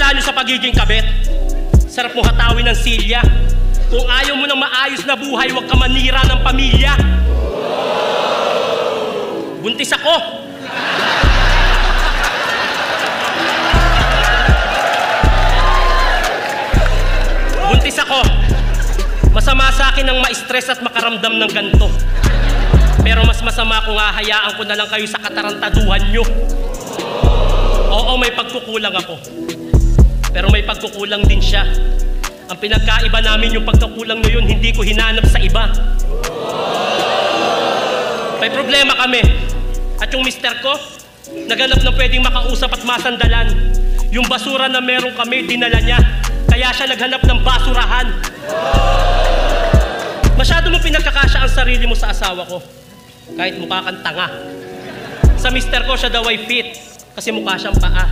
Akala nyo sa pagiging kabit, sarap mo hatawin ng silya. Kung ayaw mo ng maayos na buhay, huwag ka manira ng pamilya. Buntis ako. Buntis ako. Masama sa akin ang ma-stress at makaramdam ng ganito. Pero mas masama kung hahayaan ko na lang kayo sa katarantaduhan nyo. Oo, may pagkukulang ako. Pero may pagkukulang din siya. Ang pinagkaiba namin yung pagkukulang na yun, hindi ko hinanap sa iba. May problema kami. At yung mister ko, naganap na pwedeng makausap at masandalan. Yung basura na meron kami, dinala niya. Kaya siya naghanap ng basurahan. Masyado mo pinagkakasya ang sarili mo sa asawa ko. Kahit mukha kang tanga. Sa mister ko, siya daw ay fit. Kasi mukha siyang paa.